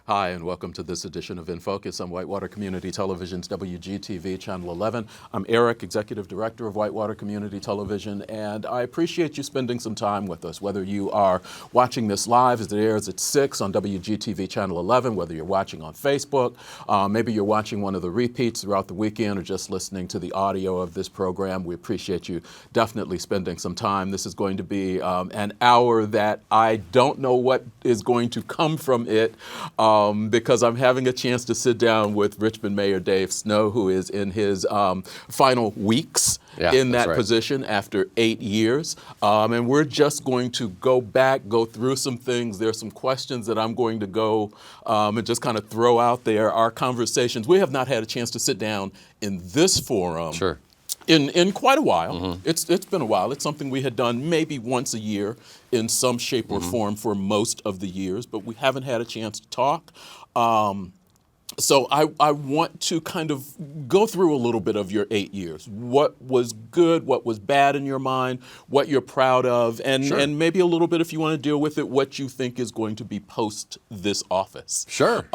Hi, and welcome to this edition of In Focus on Whitewater Community Television's WGTV Channel 11. I'm Eric, Executive Director of Whitewater Community Television, and I appreciate you spending some time with us, whether you are watching this live as it airs at 6 on WGTV Channel 11, whether you're watching on Facebook, maybe you're watching one of the repeats throughout the weekend, or just listening to the audio of this program. We appreciate you definitely spending some time. This is going to be an hour that I don't know what is going to come from it, because I'm having a chance to sit down with Richmond Mayor Dave Snow, who is in his final weeks in that position after 8 years. And we're just going to go through some things. There's some questions that I'm going to go and just kind of throw out there. Our conversations, we have not had a chance to sit down in this forum. Sure. In quite a while. Mm-hmm. It's been a while. It's something we had done maybe once a year in some shape or form for most of the years, but we haven't had a chance to talk. So I want to kind of go through a little bit of your 8 years. What was good, what was bad in your mind, what you're proud of, and Sure. maybe a little bit, if you want to deal with it, what you think is going to be post this office. Sure.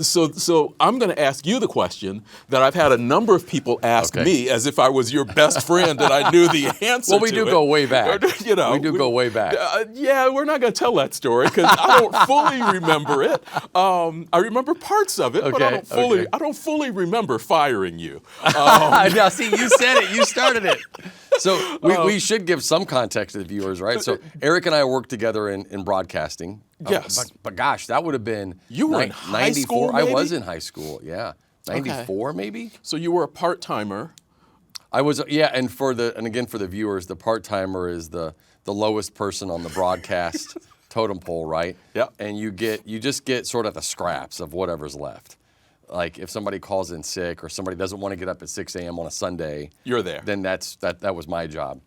So I'm going to ask you the question that I've had a number of people ask me as if I was your best friend and I knew the answer. Well, we do go way back. You know, we do go way back. Yeah, we're not going to tell that story because I don't fully remember it. I remember parts of it, but I don't fully remember firing you. Now, see, you said it. You started it. So we should give some context to the viewers, right? So Eric and I worked together in broadcasting. Yes. But gosh, that would have been You were in high school, maybe? I was in high school, yeah. 94 maybe? So you were a part-timer. I was, and again for the viewers, the part-timer is the lowest person on the broadcast totem pole, right? Yeah. And you just get sort of the scraps of whatever's left. Like if somebody calls in sick or somebody doesn't want to get up at 6 a.m. on a Sunday, You're there. Then that was my job.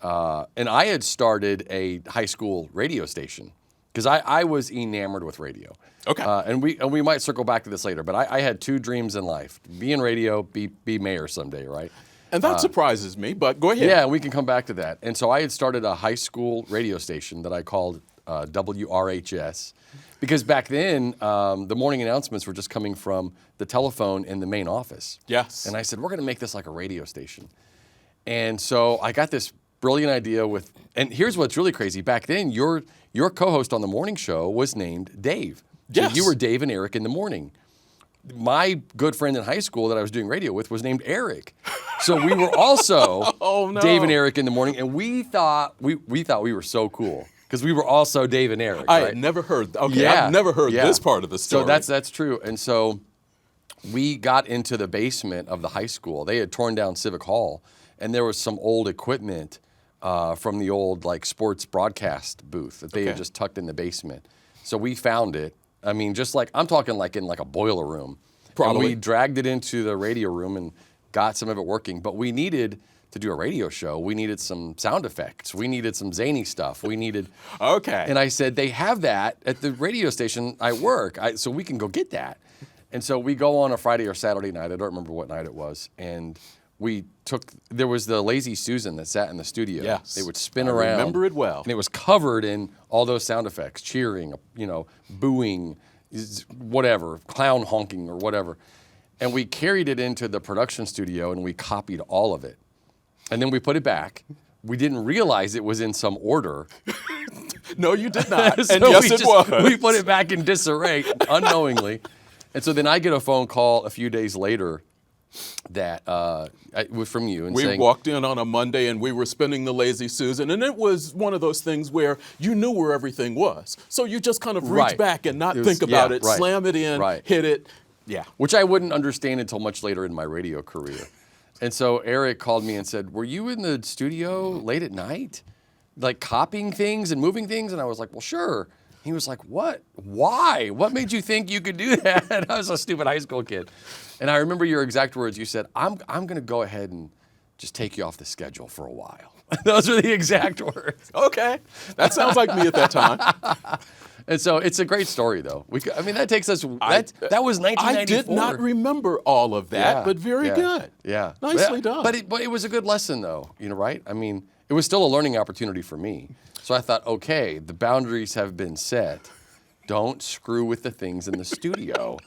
And I had started a high school radio station because I was enamored with radio. Okay. And we might circle back to this later, but I had two dreams in life: be in radio, be mayor someday, right? And that surprises me, but go ahead. Yeah, we can come back to that. And so I had started a high school radio station that I called WRHS. Because back then, the morning announcements were just coming from the telephone in the main office. Yes. And I said, we're going to make this like a radio station. And so I got this brilliant idea and here's what's really crazy. Back then, your co-host on the morning show was named Dave. Yes. So you were Dave and Eric in the morning. My good friend in high school that I was doing radio with was named Eric. So we were also Dave and Eric in the morning, and we thought we were so cool. Because we were also Dave and Eric. I right? had never heard. I've never heard this part of the story. So that's true. And so we got into the basement of the high school. They had torn down Civic Hall, and there was some old equipment from the old sports broadcast booth that they had just tucked in the basement. So we found it. I mean, just I'm talking in a boiler room. Probably. And we dragged it into the radio room and got some of it working. But we needed to do a radio show, we needed some sound effects. We needed some zany stuff. We needed... And I said, they have that at the radio station I work, so we can go get that. And so we go on a Friday or Saturday night, I don't remember what night it was, and there was the Lazy Susan that sat in the studio. Yes. They would spin around. I remember it well. And it was covered in all those sound effects, cheering, booing, whatever, clown honking or whatever. And we carried it into the production studio and we copied all of it. And then we put it back. We didn't realize it was in some order. No, you did not. So and yes, it was. We put it back in disarray unknowingly. And so then I get a phone call a few days later that was from you. And we walked in on a Monday and we were spinning the Lazy Susan. And it was one of those things where you knew where everything was. So you just kind of reach back and not think about it, slam it in, hit it. Yeah. Which I wouldn't understand until much later in my radio career. And so Eric called me and said, were you in the studio late at night? Copying things and moving things? And I was like, well, sure. He was like, what? Why? What made you think you could do that? I was a stupid high school kid. And I remember your exact words. You said, I'm going to go ahead and just take you off the schedule for a while. Those are the exact words. Okay. That sounds like me at that time. And so it's a great story, though. That takes us. That was 1994. I did not remember all of that, but very good. Yeah, nicely done. But it was a good lesson, though. Right? I mean, it was still a learning opportunity for me. So I thought, okay, the boundaries have been set. don't screw with the things in the studio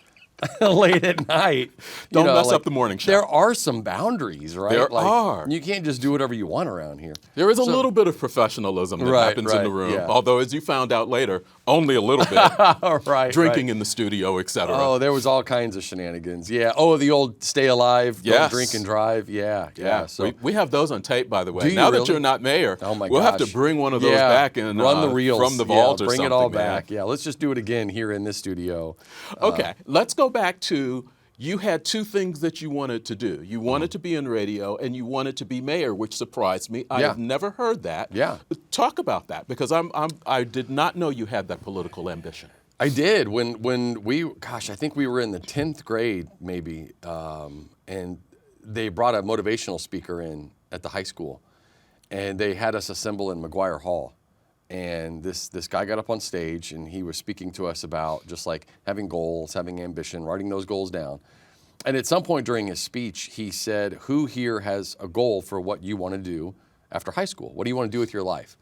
late at night. Don't mess up the morning show. There are some boundaries, right? There are. You can't just do whatever you want around here. There is a little bit of professionalism that happens in the room, although, as you found out later, only a little bit. Drinking in the studio, etc. Oh, there was all kinds of shenanigans. Yeah. Oh, the old stay alive, don't drink and drive. Yeah. So we have those on tape, by the way. Do you now really? that you're not mayor, oh my we'll gosh. have to bring one of those back and run the reels from the vault or bring something. it all man. back. Yeah, let's just do it again here in this studio. Okay, let's go back to, you had two things that you wanted to do. You wanted to be in radio and you wanted to be mayor, which surprised me. I have never heard that. Yeah. Talk about that, because I did not know you had that political ambition. I did when we, I think we were in the 10th grade maybe, and they brought a motivational speaker in at the high school, and they had us assemble in McGuire Hall. And this guy got up on stage and he was speaking to us about just like having goals, having ambition, writing those goals down. And at some point during his speech, he said, who here has a goal for what you want to do after high school? What do you want to do with your life?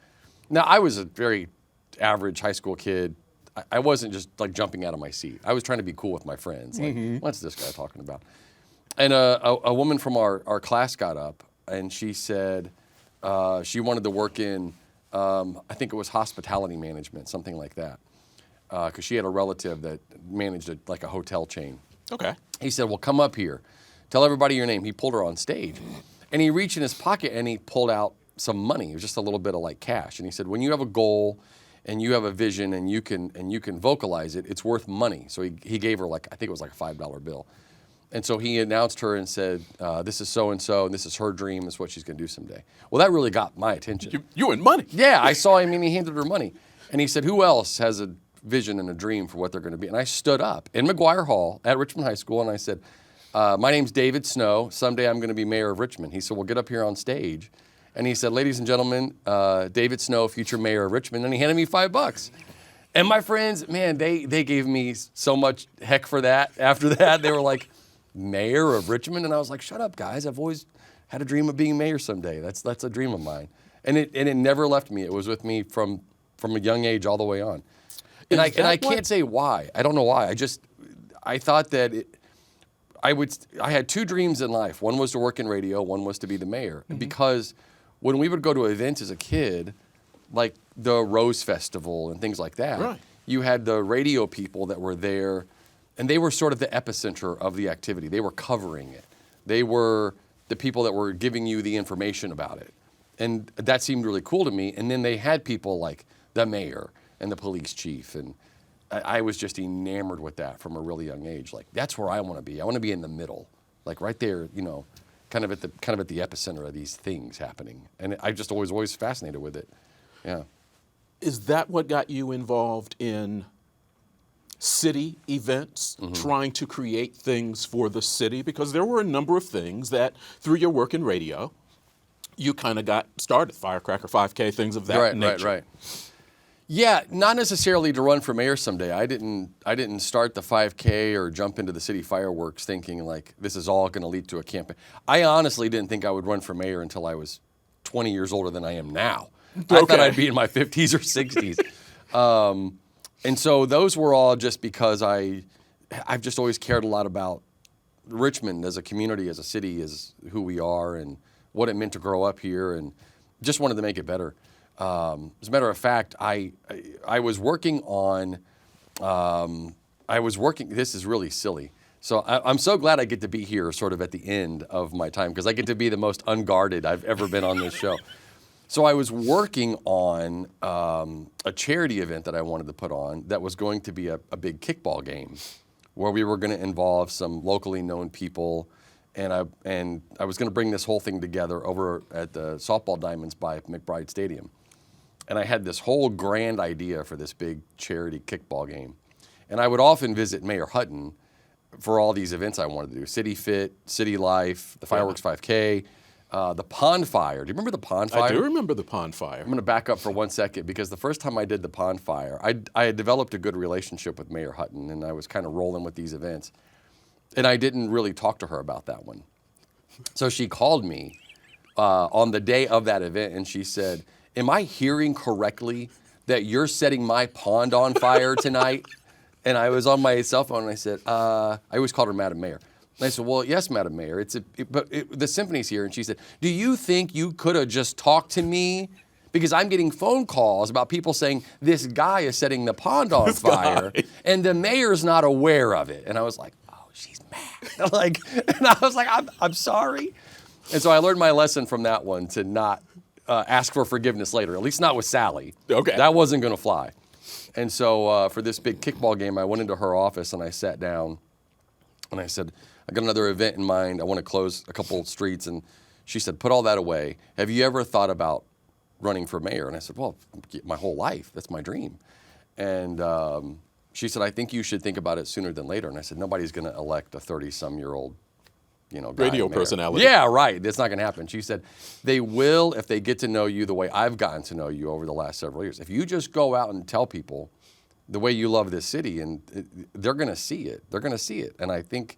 Now, I was a very average high school kid. I wasn't just like jumping out of my seat. I was trying to be cool with my friends. Like, what's this guy talking about? And a woman from our class got up and she said she wanted to work in, I think it was hospitality management, something like that, because she had a relative that managed like a hotel chain. Okay. He said, well, come up here. Tell everybody your name. He pulled her on stage. And he reached in his pocket and he pulled out some money. It was just a little bit of like cash. And he said, when you have a goal and you have a vision and you can vocalize it, it's worth money. So he gave her like, I think it was like a $5 bill. And so he announced her and said, this is so-and-so, and this is her dream, this is what she's going to do someday. Well, that really got my attention. You and money. Yeah, I saw him and he handed her money. And he said, who else has a vision and a dream for what they're going to be? And I stood up in McGuire Hall at Richmond High School and I said, my name's David Snow. Someday I'm going to be mayor of Richmond. He said, well, get up here on stage. And he said, ladies and gentlemen, David Snow, future mayor of Richmond. And he handed me $5. And my friends, man, they gave me so much heck for that. After that, they were like, mayor of Richmond? And I was like, shut up, guys. I've always had a dream of being mayor someday. That's a dream of mine. And it never left me. It was with me from a young age all the way on. And I can't say why. I don't know why. I thought that I had two dreams in life. One was to work in radio. One was to be the mayor. Because when we would go to events as a kid, like the Rose Festival and things like that, you had the radio people that were there, and they were sort of the epicenter of the activity. They were covering it. They were the people that were giving you the information about it. And that seemed really cool to me. And then they had people like the mayor and the police chief. And I was just enamored with that from a really young age. Like, that's where I want to be. I want to be in the middle, like right there, you know, kind of at the epicenter of these things happening. And I just always fascinated with it. Yeah. Is that what got you involved in city events, trying to create things for the city? Because there were a number of things that, through your work in radio, you kind of got started, Firecracker 5K, things of that nature. Right. Yeah, not necessarily to run for mayor someday. I didn't start the 5K or jump into the city fireworks thinking like this is all going to lead to a campaign. I honestly didn't think I would run for mayor until I was 20 years older than I am now. I thought I'd be in my 50s or 60s. And so those were all just because I've just always cared a lot about Richmond as a community, as a city, as who we are and what it meant to grow up here, and just wanted to make it better. As a matter of fact, I was working on, this is really silly. So I'm so glad I get to be here sort of at the end of my time, because I get to be the most unguarded I've ever been on this show. So I was working on a charity event that I wanted to put on that was going to be a big kickball game where we were going to involve some locally known people, and I was going to bring this whole thing together over at the Softball Diamonds by McBride Stadium. And I had this whole grand idea for this big charity kickball game. And I would often visit Mayor Hutton for all these events I wanted to do. City Fit, City Life, the Fireworks 5K, the Pond Fire. Do you remember the Pond Fire? I do remember the Pond Fire. I'm going to back up for 1 second, because the first time I did the Pond Fire, I had developed a good relationship with Mayor Hutton, and I was kind of rolling with these events. And I didn't really talk to her about that one. So she called me on the day of that event, and she said, am I hearing correctly that you're setting my pond on fire tonight? And I was on my cell phone and I said, I always called her Madam Mayor. And I said, well, yes, Madam Mayor, the symphony's here. And she said, do you think you could have just talked to me? Because I'm getting phone calls about people saying this guy is setting the pond on fire and the mayor's not aware of it. And I was like, oh, she's mad. And I was like, I'm sorry. And so I learned my lesson from that one to not ask for forgiveness later, at least not with Sally. Okay. That wasn't going to fly. And so for this big kickball game, I went into her office and I sat down and I said, I got another event in mind. I want to close a couple streets. And she said, put all that away. Have you ever thought about running for mayor? And I said, well, my whole life. That's my dream. And she said, I think you should think about it sooner than later. And I said, nobody's going to elect a 30-some-year-old guy radio personality. Yeah, right. That's not going to happen. She said, they will if they get to know you the way I've gotten to know you over the last several years. If you just go out and tell people the way you love this city, and they're going to see it. They're going to see it. And I think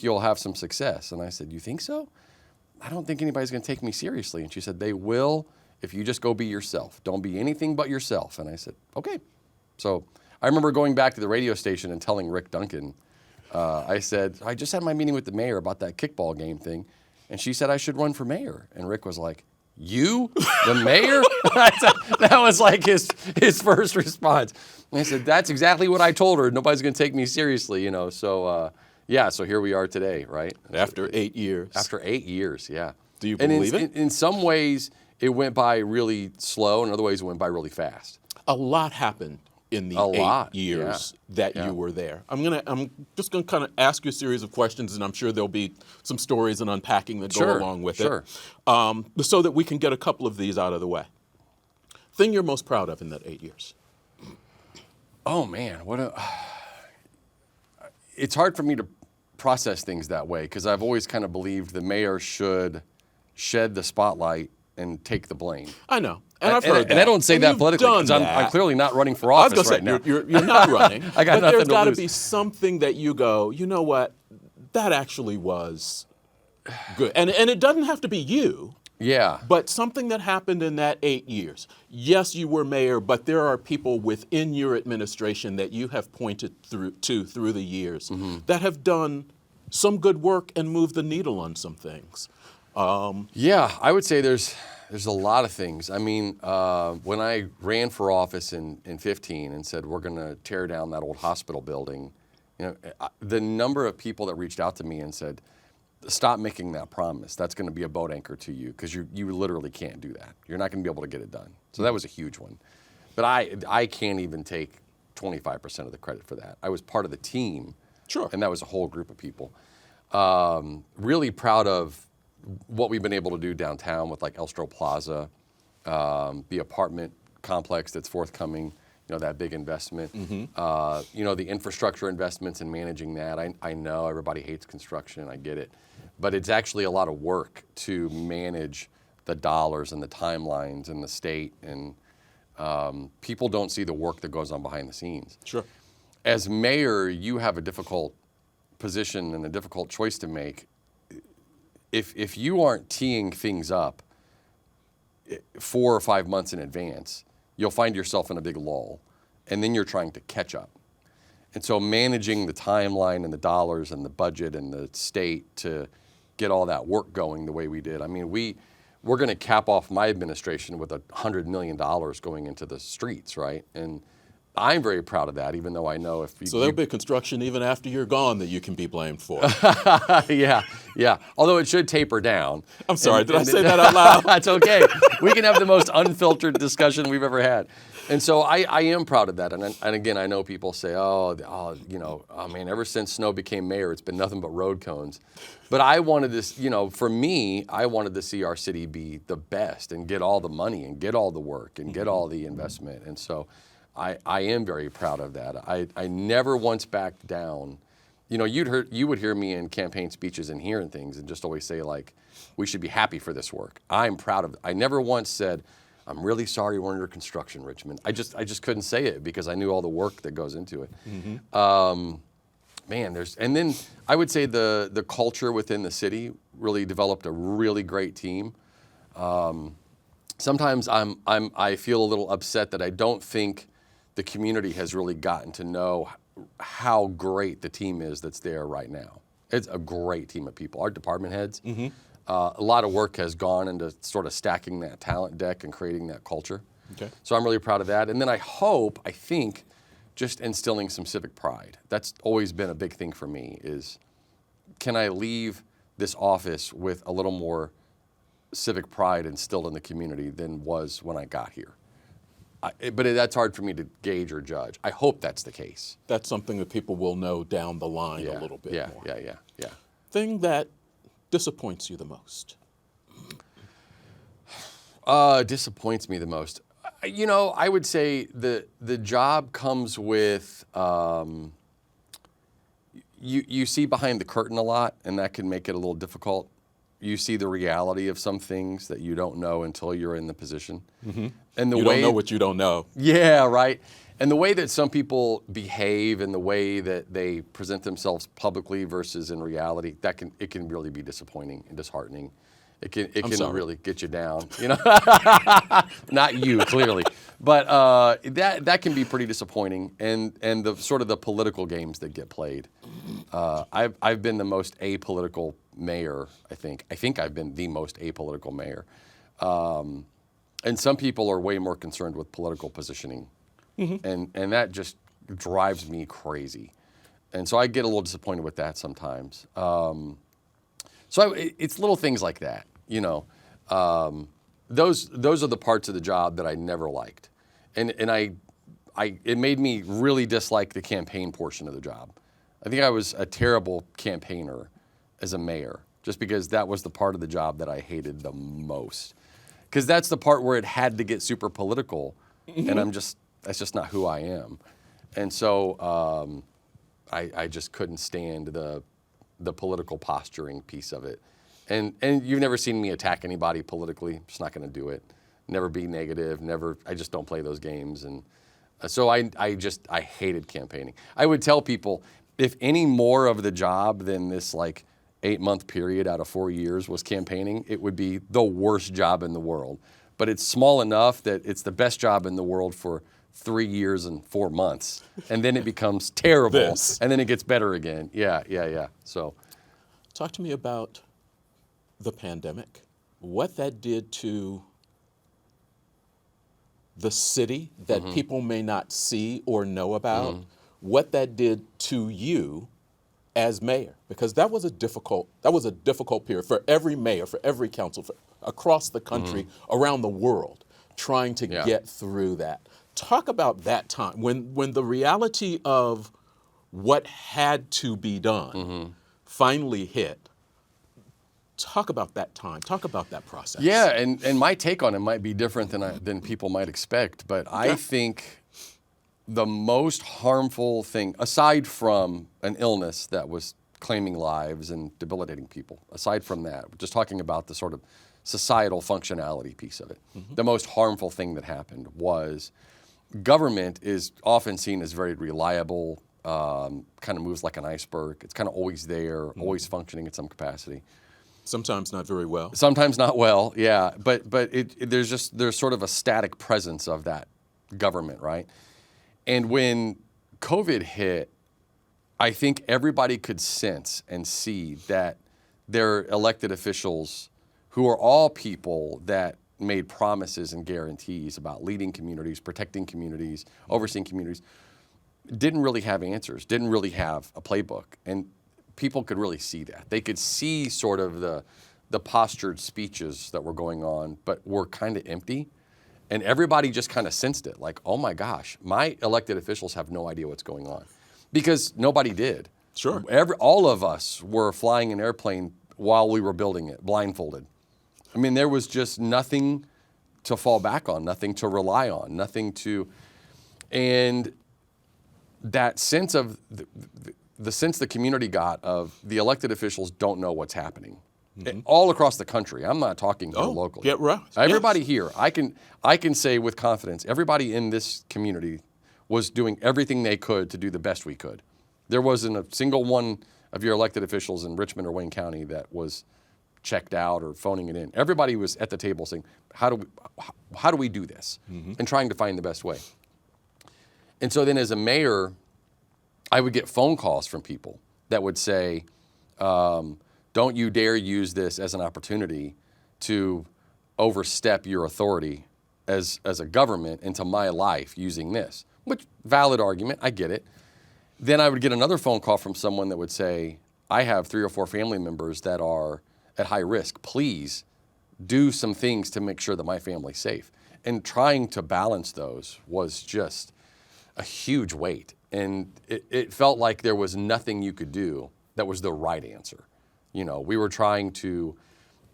you'll have some success. And I said, you think so? I don't think anybody's going to take me seriously. And she said, they will if you just go be yourself. Don't be anything but yourself. And I said, okay. So I remember going back to the radio station and telling Rick Duncan, I said, I just had my meeting with the mayor about that kickball game thing, and she said I should run for mayor. And Rick was like, you, the mayor? That was like his first response. And I said, that's exactly what I told her. Nobody's going to take me seriously, you know. So, yeah, so here we are today, right? After 8 years. After 8 years, yeah. Do you believe it? In some ways, it went by really slow, and in other ways, it went by really fast. A lot happened in the 8 years that you were there. I'm just gonna kind of ask you a series of questions, and I'm sure there'll be some stories and unpacking that go along with it, so that we can get a couple of these out of the way. Thing you're most proud of in that 8 years? Oh man, it's hard for me to process things that way because I've always kind of believed the mayor should shed the spotlight and take the blame. I know. And I've heard that. And I don't say that politically because I'm clearly not running for office right now. You're not running. I got but there's got to be something that you go, you know what, that actually was good. And it doesn't have to be you. Yeah. But something that happened in that 8 years. Yes, you were mayor, but there are people within your administration that you have pointed through the years that have done some good work and moved the needle on some things. Yeah, I would say there's a lot of things. I mean, when I ran for office in 15 and said we're going to tear down that old hospital building, you know, the number of people that reached out to me and said, stop making that promise. That's going to be a boat anchor to you because you literally can't do that. You're not going to be able to get it done. So that was a huge one. But I can't even take 25% of the credit for that. I was part of the team. Sure. And that was a whole group of people. Really proud of what we've been able to do downtown with like Elstro Plaza, the apartment complex that's forthcoming, you know, that big investment. You know, the infrastructure investments and managing that. I know everybody hates construction, I get it. But it's actually a lot of work to manage the dollars and the timelines and the state. And people don't see the work that goes on behind the scenes. Sure. As mayor, you have a difficult position and a difficult choice to make. If you aren't teeing things up 4 or 5 months in advance, you'll find yourself in a big lull, and then you're trying to catch up. And so managing the timeline and the dollars and the budget and the state to get all that work going the way we did. I mean, we're going to cap off my administration with $100 million going into the streets, right? And I'm very proud of that, even though I know if you... So there'll be construction even after you're gone that you can be blamed for. Yeah. Although it should taper down. I'm sorry, did I say that out loud? That's okay. We can have the most unfiltered discussion we've ever had. And so I am proud of that. And again, I know people say, you know, oh man, ever since Snow became mayor, it's been nothing but road cones. But I wanted this, you know, for me, I wanted to see our city be the best and get all the money and get all the work and get all the investment. And so I am very proud of that. I never once backed down. You know, you would hear me in campaign speeches and hearing things and just always say like, we should be happy for this work. I'm proud of it. I never once said, I'm really sorry we're under construction, Richmond. I just couldn't say it because I knew all the work that goes into it. Man, and then I would say the culture within the city really developed a really great team. sometimes I feel a little upset that I don't think the community has really gotten to know how great the team is that's there right now. It's a great team of people. Our department heads, a lot of work has gone into sort of stacking that talent deck and creating that culture. Okay. So I'm really proud of that. And then I think, just instilling some civic pride. That's always been a big thing for me is, can I leave this office with a little more civic pride instilled in the community than was when I got here? But that's hard for me to gauge or judge. I hope that's the case. That's something that people will know down the line Yeah, a little bit yeah, more. yeah. Thing that disappoints you the most? Disappoints me the most. You know, I would say the job comes with, you see behind the curtain a lot, and that can make it a little difficult. You see the reality of some things that you don't know until you're in the position. And the You don't know what you don't know. Yeah, right. And the way that some people behave and the way that they present themselves publicly versus in reality, it can really be disappointing and disheartening. It can really get you down, you know. Not you, clearly, but that can be pretty disappointing. And the sort of the political games that get played. I've been the most apolitical mayor. I think I've been the most apolitical mayor. And some people are way more concerned with political positioning, and that just drives me crazy. And so I get a little disappointed with that sometimes. So it's little things like that, you know. Those are the parts of the job that I never liked, and it made me really dislike the campaign portion of the job. I think I was a terrible campaigner as a mayor, just because that was the part of the job that I hated the most. Because that's the part where it had to get super political, and that's just not who I am. And so I just couldn't stand the political posturing piece of it. And you've never seen me attack anybody politically. I'm just not going to do it. Never be negative. I just don't play those games. And so I hated campaigning. I would tell people, if any more of the job than this like 8-month period out of 4 years was campaigning, it would be the worst job in the world. But it's small enough that it's the best job in the world for 3 years and 4 months, and then it becomes terrible, and then it gets better again. Yeah. So, talk to me about the pandemic, what that did to the city that people may not see or know about, what that did to you as mayor, because that was a difficult period for every mayor, for every council, across the country, around the world, trying to get through that. Talk about that time when the reality of what had to be done finally hit. Talk about that time. Talk about that process. Yeah, and my take on it might be different than people might expect, but I think the most harmful thing, aside from an illness that was claiming lives and debilitating people, aside from that, just talking about the sort of societal functionality piece of it, the most harmful thing that happened was government is often seen as very reliable, kind of moves like an iceberg. It's kind of always there, always functioning in some capacity. Sometimes not very well. Sometimes not well, yeah. But there's sort of a static presence of that government, right? And when COVID hit, I think everybody could sense and see that their elected officials, who are all people that made promises and guarantees about leading communities, protecting communities, overseeing communities, didn't really have answers, didn't really have a playbook. And people could really see that. They could see sort of the postured speeches that were going on, but were kind of empty. And everybody just kind of sensed it, like, oh my gosh, my elected officials have no idea what's going on. Because nobody did. Sure. All of us were flying an airplane while we were building it, blindfolded. I mean, there was just nothing to fall back on, nothing to rely on, and that sense of the sense the community got of the elected officials don't know what's happening. All across the country. I'm not talking here locally. Get right. Everybody here, I can say with confidence, everybody in this community was doing everything they could to do the best we could. There wasn't a single one of your elected officials in Richmond or Wayne County that was checked out or phoning it in. Everybody was at the table saying, how do we do this? And trying to find the best way. And so then as a mayor, I would get phone calls from people that would say, don't you dare use this as an opportunity to overstep your authority as a government into my life using this. Which, valid argument, I get it. Then I would get another phone call from someone that would say, I have 3 or 4 family members that are at high risk. Please do some things to make sure that my family's safe. And trying to balance those was just a huge weight. And it felt like there was nothing you could do that was the right answer. You know, we were trying to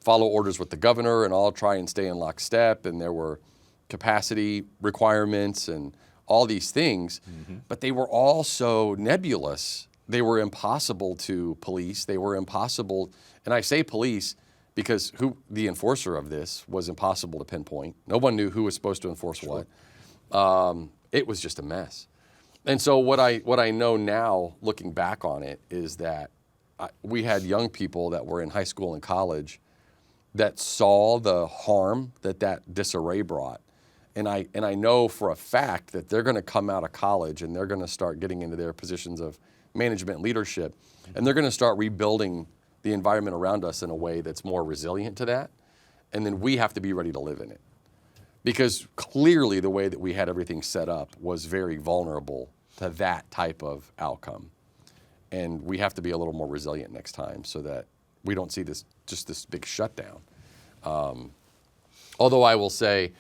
follow orders with the governor and all try and stay in lockstep, and there were capacity requirements and all these things, but they were all so nebulous. They were impossible to police. They were impossible, and I say police because the enforcer of this was impossible to pinpoint. No one knew who was supposed to enforce what. It was just a mess. And so what I know now, looking back on it, is that we had young people that were in high school and college that saw the harm that disarray brought. And I know for a fact that they're going to come out of college and they're going to start getting into their positions of management and leadership, and they're going to start rebuilding the environment around us in a way that's more resilient to that. And then we have to be ready to live in it. Because clearly the way that we had everything set up was very vulnerable to that type of outcome. And we have to be a little more resilient next time so that we don't see this big shutdown. Although I will say,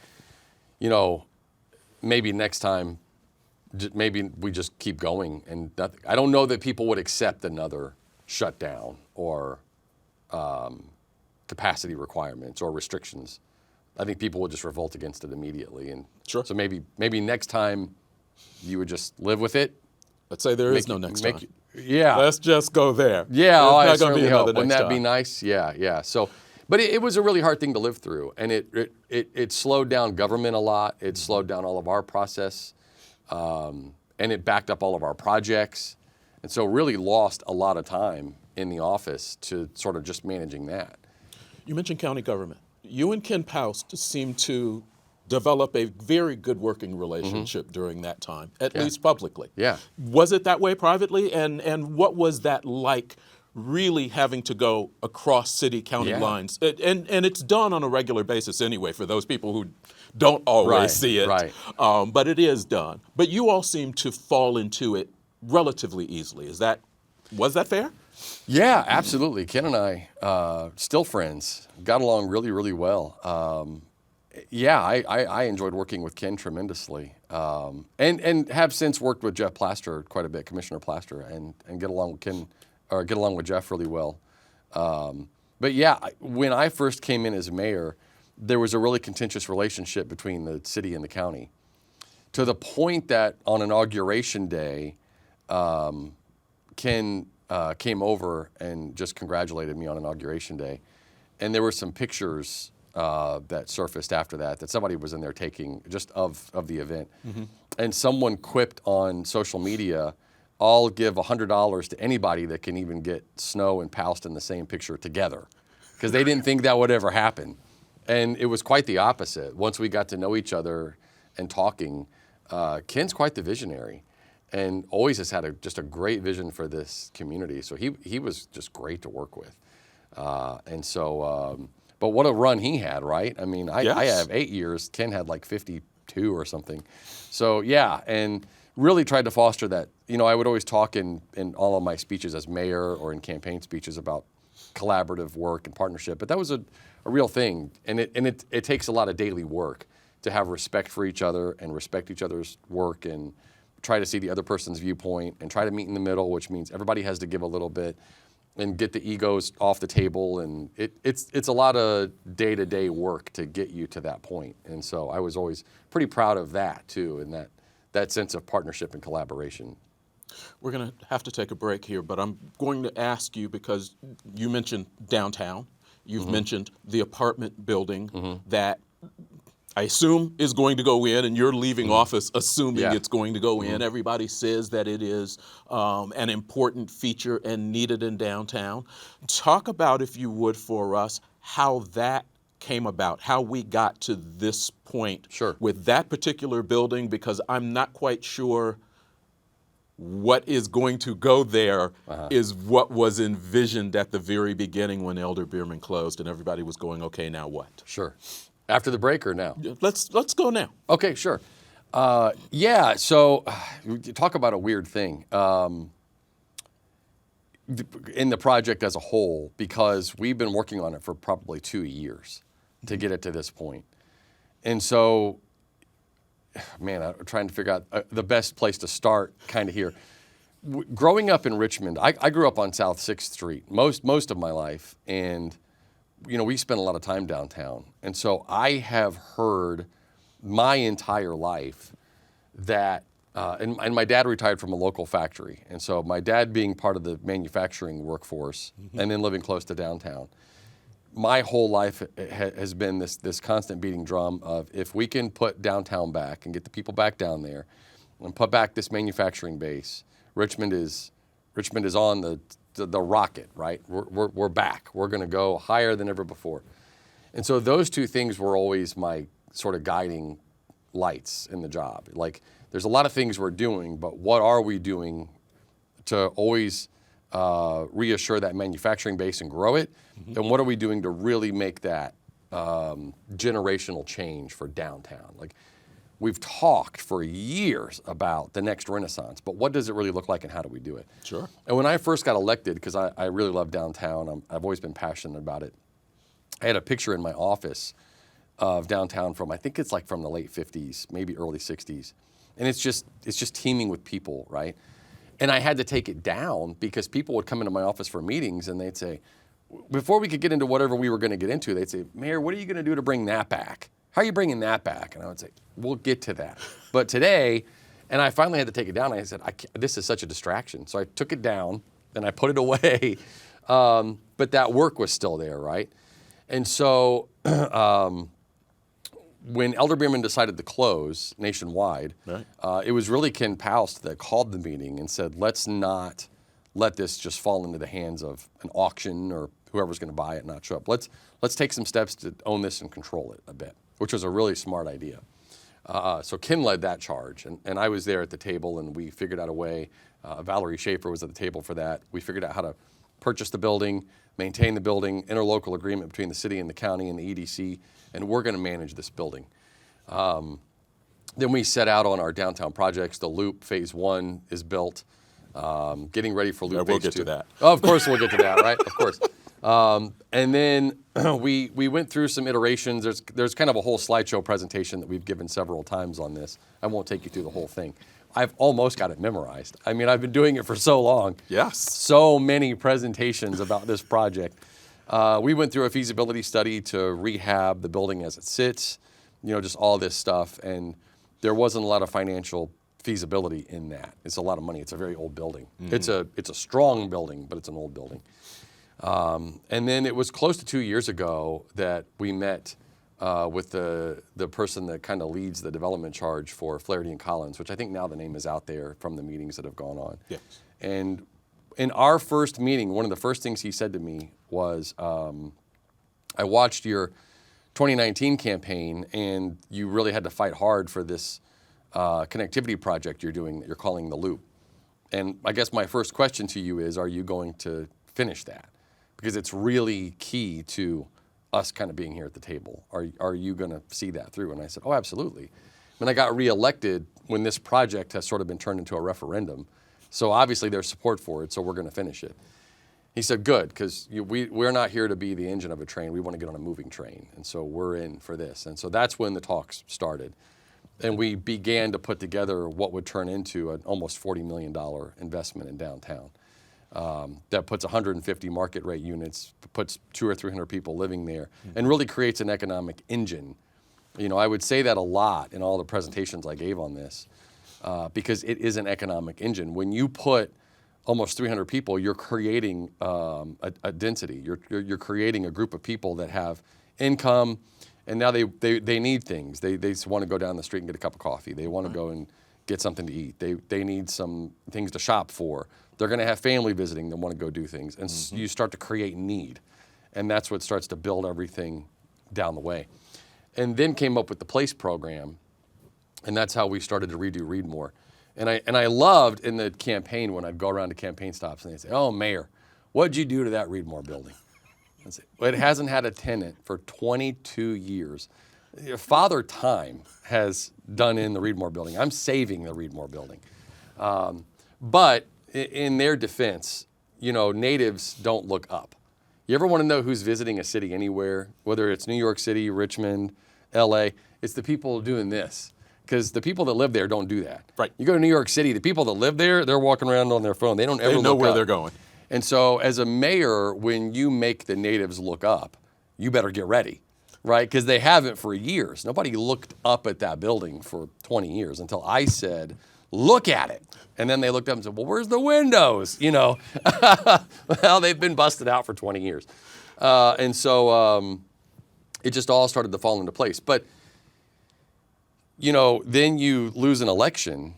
you know, maybe next time, maybe we just keep going. And I don't know that people would accept another shutdown or capacity requirements or restrictions. I think people would just revolt against it immediately. And sure. So maybe next time you would just live with it. Let's say there is no next time. Yeah. Let's just go there. Yeah, There's not going to be another next Wouldn't that time. be nice? Yeah. So, but it was a really hard thing to live through, and it slowed down government a lot. It slowed down all of our process, and it backed up all of our projects, and so really lost a lot of time in the office to sort of just managing that. You mentioned county government. You and Ken Poust seem to develop a very good working relationship during that time, at least publicly. Yeah. Was it that way privately? And what was that like, really having to go across city-county lines? And it's done on a regular basis anyway, for those people who don't always see it. Right. But it is done. But you all seem to fall into it relatively easily. Was that fair? Yeah, absolutely. Ken and I, still friends, got along really, really well. I enjoyed working with Ken tremendously, and have since worked with Jeff Plaster quite a bit, Commissioner Plaster, and get along with Ken, or get along with Jeff really well. But yeah, when I first came in as mayor, there was a really contentious relationship between the city and the county, to the point that on Inauguration Day, Ken came over and just congratulated me on Inauguration Day. And there were some pictures that surfaced after that somebody was in there taking just of the event. And someone quipped on social media, I'll give $100 to anybody that can even get Snow and Poust in the same picture together. Because they didn't think that would ever happen. And it was quite the opposite. Once we got to know each other and talking, Ken's quite the visionary, and always has had just a great vision for this community. So he was just great to work with. But what a run he had, right? I mean, I have 8 years. Ken had like 52 or something. So yeah, and really tried to foster that. You know, I would always talk in all of my speeches as mayor or in campaign speeches about collaborative work and partnership. But that was a real thing, and it takes a lot of daily work to have respect for each other and respect each other's work and try to see the other person's viewpoint and try to meet in the middle, which means everybody has to give a little bit and get the egos off the table. And it's a lot of day-to-day work to get you to that point. And so I was always pretty proud of that too, and that sense of partnership and collaboration. We're going to have to take a break here, but I'm going to ask you, because you mentioned downtown, you've mentioned the apartment building that I assume is going to go in, and you're leaving office assuming Yeah. it's going to go in. Everybody says that it is an important feature and needed in downtown. Talk about, if you would, for us, how that came about, how we got to this point Sure. with that particular building, because I'm not quite sure what is going to go there is what was envisioned at the very beginning when Elder Bierman closed, and everybody was going, okay, now what? Sure. After the break or now? Let's go now. Okay, sure. Yeah, so talk about a weird thing in the project as a whole, because we've been working on it for probably 2 years to get it to this point. And so, man, I'm trying to figure out the best place to start kind of here. Growing up in Richmond, I grew up on South 6th Street most of my life, and we spent a lot of time downtown. And so I have heard my entire life that, and my dad retired from a local factory. And so my dad being part of the manufacturing workforce and then living close to downtown, my whole life has been this constant beating drum of, if we can put downtown back and get the people back down there and put back this manufacturing base, Richmond is on the rocket, right? We're back. We're going to go higher than ever before. And so those two things were always my sort of guiding lights in the job. Like, there's a lot of things we're doing, but what are we doing to always reassure that manufacturing base and grow it? And what are we doing to really make that generational change for downtown? Like, we've talked for years about the next Renaissance, but what does it really look like and how do we do it? Sure. And when I first got elected, because I really love downtown, I've always been passionate about it. I had a picture in my office of downtown from, I think it's like from the late 50s, maybe early 60s. And it's just teeming with people, right? And I had to take it down because people would come into my office for meetings and they'd say, before we could get into whatever we were going to get into, they'd say, Mayor, what are you going to do to bring that back? How are you bringing that back? And I would say, we'll get to that. But today, and I finally had to take it down, I said, this is such a distraction. So I took it down and I put it away. But that work was still there, right? And so when Elder Bierman decided to close nationwide, right. It was really Ken Paust that called the meeting and said, let's not let this just fall into the hands of an auction or whoever's going to buy it and not show up. Let's take some steps to own this and control it a bit, which was a really smart idea. So Ken led that charge, and I was there at the table, and we figured out a way. Valerie Schaefer was at the table for that. We figured out how to purchase the building, maintain the building, interlocal agreement between the city and the county and the EDC, and we're going to manage this building. Then we set out on our downtown projects. The Loop Phase 1 is built, getting ready for Loop Phase 2. We'll get to that. Oh, of course we'll get to that, right? Of course. And then we went through some iterations. There's kind of a whole slideshow presentation that we've given several times on this. I won't take you through the whole thing. I've almost got it memorized. I mean, I've been doing it for so long. Yes. So many presentations about this project. We went through a feasibility study to rehab the building as it sits, just all this stuff. And there wasn't a lot of financial feasibility in that. It's a lot of money. It's a very old building. Mm-hmm. It's a strong building, but it's an old building. And then it was close to 2 years ago that we met with the person that kind of leads the development charge for Flaherty and Collins, which I think now the name is out there from the meetings that have gone on. Yes. And in our first meeting, one of the first things he said to me was, I watched your 2019 campaign, and you really had to fight hard for this connectivity project you're doing that you're calling the Loop. And I guess my first question to you is, are you going to finish that? Because it's really key to us kind of being here at the table. Are you going to see that through? And I said, oh, absolutely. When I got reelected, when this project has sort of been turned into a referendum, so obviously there's support for it, so we're going to finish it. He said, good, because we're not here to be the engine of a train. We want to get on a moving train, and so we're in for this. And so that's when the talks started. And we began to put together what would turn into an almost $40 million investment in downtown. That puts 150 market rate units, puts 200 or 300 people living there, and really creates an economic engine. I would say that a lot in all the presentations I gave on this, because it is an economic engine. When you put almost 300 people, you're creating a density. You're creating a group of people that have income And now they need things. They just want to go down the street and get a cup of coffee. They want to go and get something to eat. They need some things to shop for. They're going to have family visiting. They want to go do things. And you start to create need. And that's what starts to build everything down the way. And then came up with the PLACE program. And that's how we started to redo Read More. And I loved in the campaign when I'd go around to campaign stops and they'd say, "Oh, Mayor, what'd you do to that Read More building?" I'd say, "Well, it hasn't had a tenant for 22 years. Father Time has done in the Read More building. I'm saving the Read More building." But in their defense, natives don't look up. You ever want to know who's visiting a city anywhere, whether it's New York City, Richmond, LA, it's the people doing this. Because the people that live there don't do that. Right. You go to New York City, the people that live there, they're walking around on their phone. They don't ever They know look where up. they're going. And so as a mayor, when you make the natives look up, you better get ready, right? Because they haven't for years. Nobody looked up at that building for 20 years until I said, "Look at it." And then they looked up and said, "Well, where's the windows?" Well, they've been busted out for 20 years. And so it just all started to fall into place. But then you lose an election,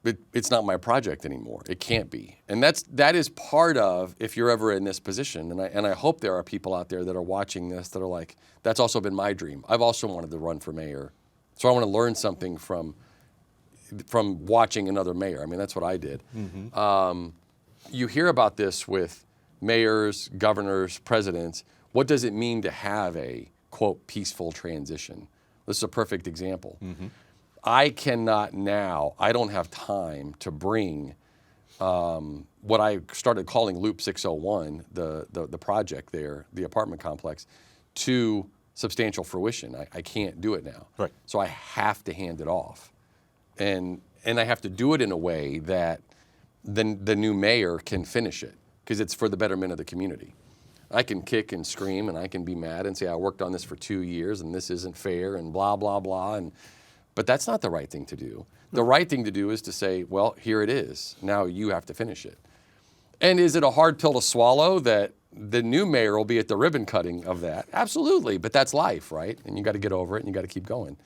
but it's not my project anymore. It can't be. And that is part of, if you're ever in this position, and I hope there are people out there that are watching this that are like, that's also been my dream. I've also wanted to run for mayor. So I want to learn something from watching another mayor. I mean, that's what I did. Mm-hmm. You hear about this with mayors, governors, presidents. What does it mean to have a, quote, peaceful transition? This is a perfect example. Mm-hmm. I don't have time to bring what I started calling Loop 601, the project there, the apartment complex, to substantial fruition. I can't do it now. Right. So I have to hand it off. And I have to do it in a way that the new mayor can finish it, because it's for the betterment of the community. I can kick and scream and I can be mad and say, "I worked on this for 2 years and this isn't fair," and blah, blah, blah. But that's not the right thing to do. The right thing to do is to say, "Well, here it is. Now you have to finish it." And is it a hard pill to swallow that the new mayor will be at the ribbon cutting of that? Absolutely, but that's life, right? And you got to get over it and you got to keep going.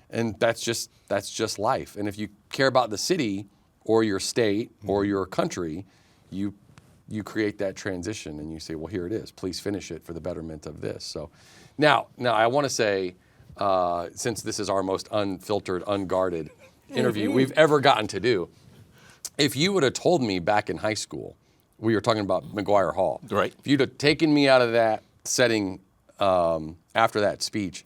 And that's just life. And if you care about the city or your state or your country, you create that transition and you say, "Well, here it is. Please finish it for the betterment of this." So now I want to say, since this is our most unfiltered, unguarded interview we've ever gotten to do, if you would have told me back in high school, we were talking about McGuire Hall. Right. If you'd have taken me out of that setting after that speech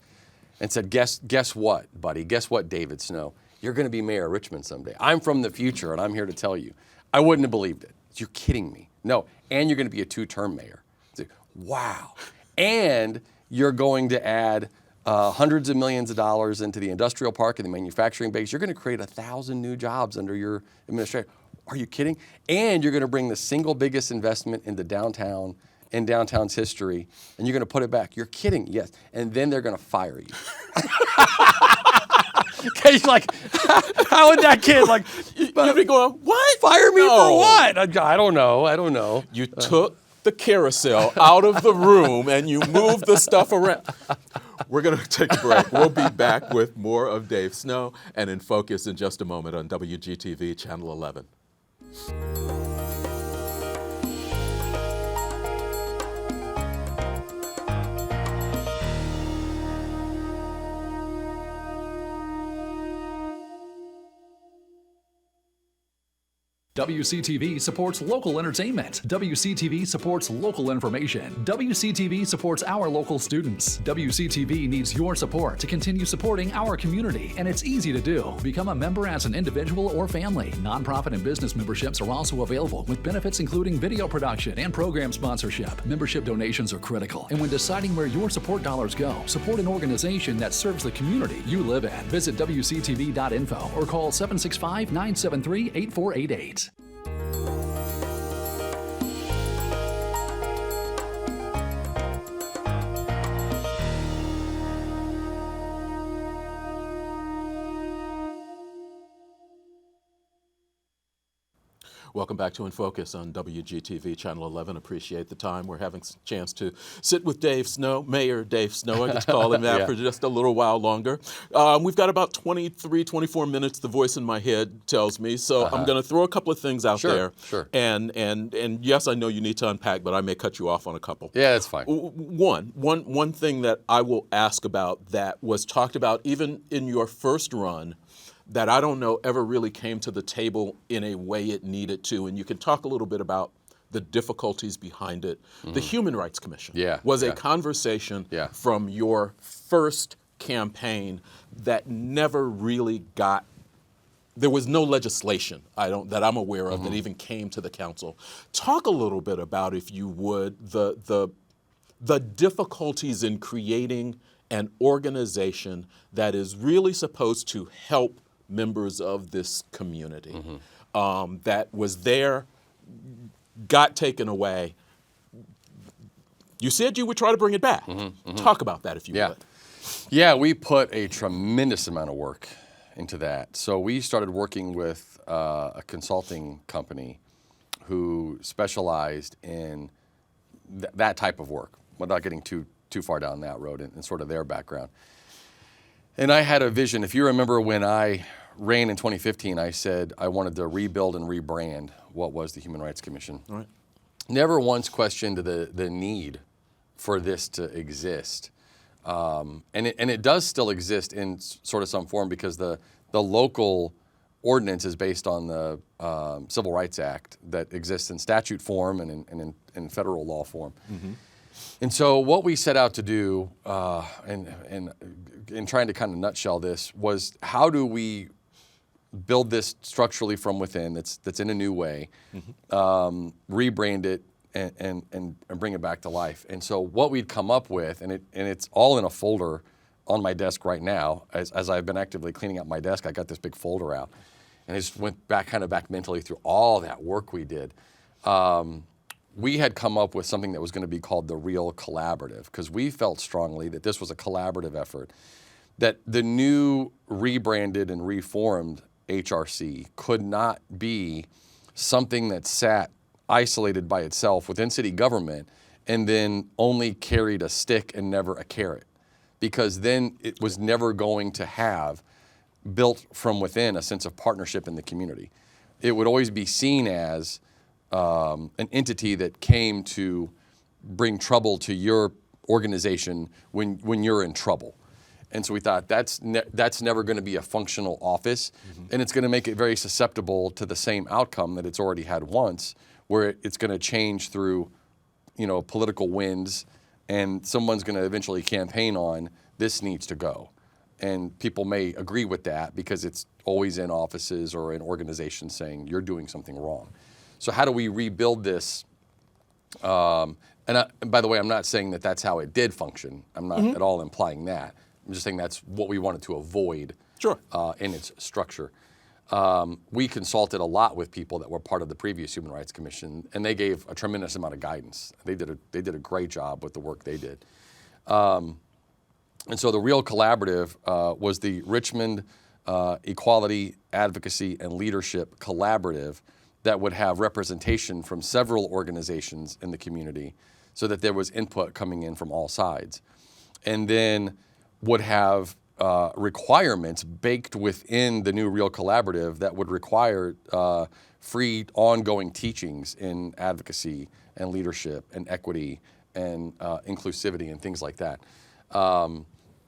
and said, guess what, buddy? Guess what, David Snow? You're going to be mayor of Richmond someday. I'm from the future, and I'm here to tell you. I wouldn't have believed it. You're kidding me. No, and you're going to be a 2-term mayor. It's like, wow. And you're going to add hundreds of millions of dollars into the industrial park and the manufacturing base. You're going to create 1,000 new jobs under your administration. Are you kidding? And you're going to bring the single biggest investment into downtown in downtown's history, and you're going to put it back. You're kidding? Yes. And then they're going to fire you. Okay, like, how would that kid, like, You'd be going, "What? fire me No. for what? I don't know. You took the carousel out of the room and you moved the stuff around." We're going to take a break. We'll be back with more of Dave Snow and In Focus in just a moment on WGTV Channel 11. WCTV supports local entertainment. WCTV supports local information. WCTV supports our local students. WCTV needs your support to continue supporting our community, and it's easy to do. Become a member as an individual or family. Nonprofit and business memberships are also available, with benefits including video production and program sponsorship. Membership donations are critical, and when deciding where your support dollars go, support an organization that serves the community you live in. Visit WCTV.info or call 765-973-8488. Welcome back to In Focus on WGTV Channel 11. Appreciate the time. We're having a chance to sit with Dave Snow, Mayor Dave Snow. I get to call him that Yeah. for just a little while longer. We've got about 23, 24 minutes, the voice in my head tells me. So I'm going to throw a couple of things out there. Sure. And yes, I know you need to unpack, but I may cut you off on a couple. Yeah, that's fine. One thing that I will ask about that was talked about even in your first run that I don't know ever really came to the table in a way it needed to, and you can talk a little bit about the difficulties behind it. The Human Rights Commission was a conversation from your first campaign that never really got, there was no legislation that I'm aware of that even came to the council. Talk a little bit about, if you would, the difficulties in creating an organization that is really supposed to help members of this community that was there, got taken away. You said you would try to bring it back. Talk about that, if you would. Yeah, we put a tremendous amount of work into that. So we started working with a consulting company who specialized in that type of work, without getting too far down that road and sort of their background. And I had a vision. If you remember when I ran in 2015, I said I wanted to rebuild and rebrand what was the Human Rights Commission. Right. Never once questioned the need for this to exist. And it does still exist in sort of some form, because the local ordinance is based on the Civil Rights Act that exists in statute form and in federal law form. And so what we set out to do, and in trying to kind of nutshell this, was how do we build this structurally from within that's in a new way, rebrand it and bring it back to life. And so what we'd come up with, and it's all in a folder on my desk right now, as I've been actively cleaning out my desk, I got this big folder out, and I just went back mentally through all that work we did. We had come up with something that was going to be called the Real Collaborative, because we felt strongly that this was a collaborative effort, that the new rebranded and reformed HRC could not be something that sat isolated by itself within city government and then only carried a stick and never a carrot, because then it was never going to have built from within a sense of partnership in the community. It would always be seen as an entity that came to bring trouble to your organization when you're in trouble. And so we thought that's never going to be a functional office, and it's going to make it very susceptible to the same outcome that it's already had once, where it's going to change through, political winds, and someone's going to eventually campaign on this needs to go. And people may agree with that because it's always in offices or in organizations saying you're doing something wrong. So how do we rebuild this? And by the way, I'm not saying that that's how it did function. I'm not at all implying that. I'm just saying that's what we wanted to avoid in its structure. We consulted a lot with people that were part of the previous Human Rights Commission, and they gave a tremendous amount of guidance. They did a great job with the work they did. And so the Real Collaborative was the Richmond Equality, Advocacy, and Leadership Collaborative that would have representation from several organizations in the community so that there was input coming in from all sides. And then would have requirements baked within the new Real Collaborative that would require free ongoing teachings in advocacy and leadership and equity and inclusivity and things like that.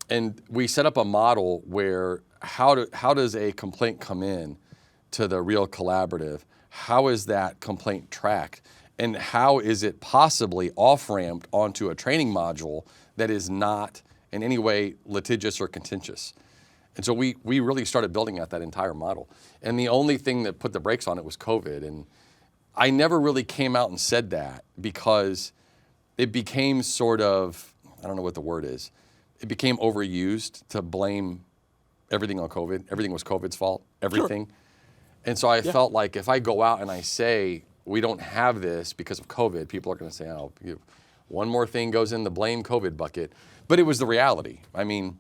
And we set up a model where how does a complaint come in to the Real Collaborative? How is that complaint tracked? And how is it possibly off-ramped onto a training module that is not in any way litigious or contentious? And so we really started building out that entire model. And the only thing that put the brakes on it was COVID. And I never really came out and said that because it became sort of, I don't know what the word is, it became overused to blame everything on COVID. Everything was COVID's fault, everything. Sure. And so I felt like if I go out and I say we don't have this because of COVID, people are going to say, oh, one more thing goes in the blame COVID bucket. But it was the reality. I mean,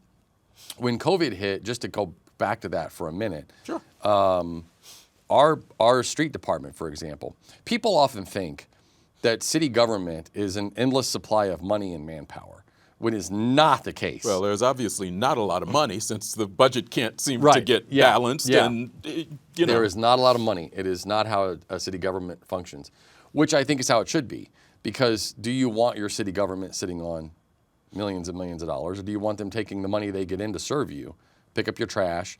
when COVID hit, just to go back to that for a minute, our street department, for example, people often think that city government is an endless supply of money and manpower, when is not the case. Well, there's obviously not a lot of money since the budget can't seem to Right. get Yeah. balanced. Yeah. And, you know. There is not a lot of money. It is not how a city government functions, which I think is how it should be. Because do you want your city government sitting on millions and millions of dollars, or do you want them taking the money they get in to serve you, pick up your trash?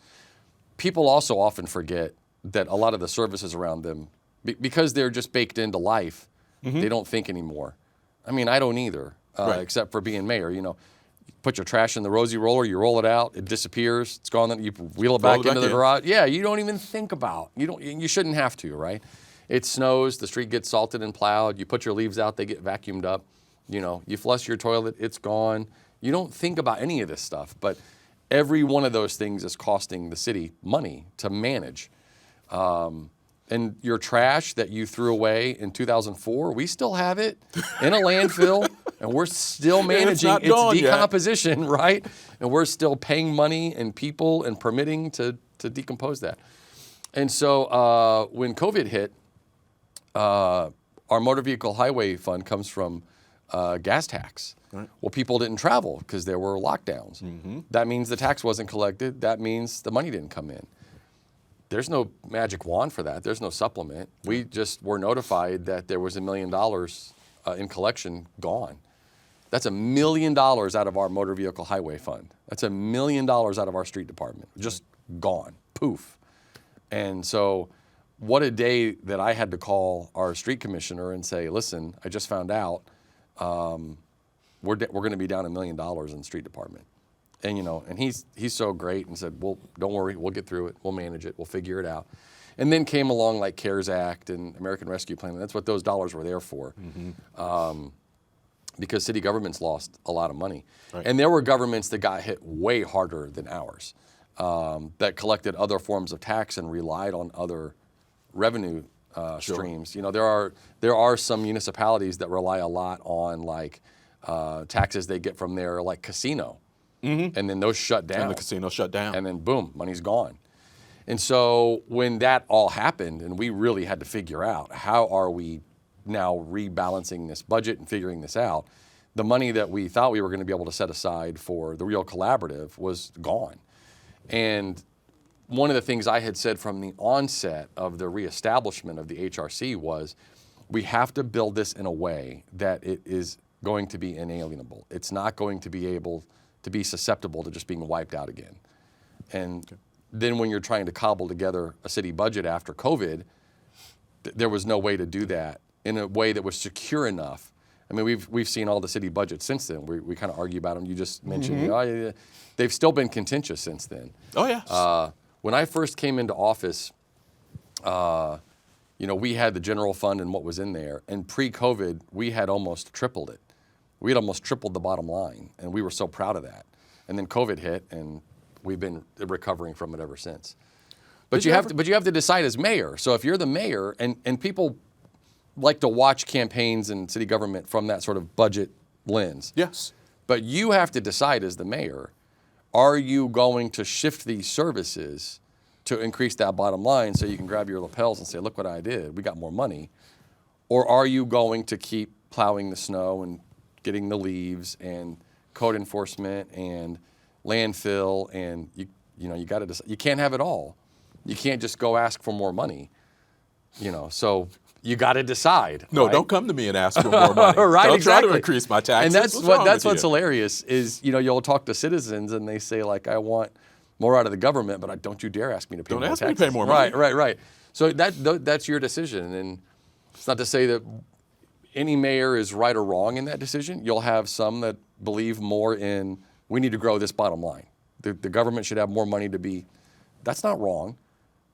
People also often forget that a lot of the services around them, because they're just baked into life, they don't think anymore. I mean, I don't either, Right. except for being mayor. You know, you put your trash in the Rosie roller, you roll it out, it disappears, it's gone. Then you wheel it back into the garage. Yeah, you don't even think about. You shouldn't have to, right? It snows, the street gets salted and plowed. You put your leaves out, they get vacuumed up. You know, you flush your toilet, it's gone. You don't think about any of this stuff, but every one of those things is costing the city money to manage. And your trash that you threw away in 2004, we still have it in a landfill, and we're still managing not its gone yet. decomposition, right? And we're still paying money and people and permitting to decompose that. And so when COVID hit, our motor vehicle highway fund comes from gas tax. Right. Well, people didn't travel because there were lockdowns. That means the tax wasn't collected. That means the money didn't come in. There's no magic wand for that. There's no supplement. We just were notified that there was $1 million in collection gone. That's $1 million out of our motor vehicle highway fund. That's $1 million out of our street department. Just gone. Poof. And so what a day that I had to call our street commissioner and say, listen, I just found out we're going to be down $1 million in the street department. And, you know, and he's so great and said, well, don't worry, we'll get through it. We'll manage it. We'll figure it out. And then came along like CARES Act and American Rescue Plan. And that's what those dollars were there for. Because city governments lost a lot of money. Right. And there were governments that got hit way harder than ours, that collected other forms of tax and relied on other revenue streams. You know, there are some municipalities that rely a lot on like taxes they get from their like casino. And then those shut down. And the casino shut down. And then boom, money's gone. And so when that all happened and we really had to figure out how are we now rebalancing this budget and figuring this out, the money that we thought we were going to be able to set aside for the real collaborative was gone. And one of the things I had said from the onset of the reestablishment of the HRC was we have to build this in a way that it is going to be inalienable. It's not going to be able to be susceptible to just being wiped out again. And then when you're trying to cobble together a city budget after COVID, there was no way to do that in a way that was secure enough. I mean, we've seen all the city budgets since then. We kind of argue about them. You just mentioned, they've still been contentious since then. Oh, yes. When I first came into office, you know, we had the general fund and what was in there. And pre-COVID, we had almost tripled it. We had almost tripled the bottom line, and we were so proud of that. And then COVID hit, and we've been recovering from it ever since. But you have to decide as mayor. So if you're the mayor, and people like to watch campaigns and city government from that sort of budget lens. Yes. But you have to decide as the mayor, are you going to shift these services to increase that bottom line so you can grab your lapels and say, look what I did, we got more money? Or are you going to keep plowing the snow and getting the leaves and code enforcement and landfill, and you got to decide. You can't have it all. You can't just go ask for more money, so you got to decide. No, right? Don't come to me and ask for more money. Right, Don't exactly. try to increase my taxes. And that's what's hilarious is, you'll talk to citizens and they say like, I want more out of the government, but don't you dare ask me to pay more taxes. Don't ask me to pay more money. Right. So that's your decision. And it's not to say that any mayor is right or wrong in that decision. You'll have some that believe more in, we need to grow this bottom line. The government should have more money to be, that's not wrong.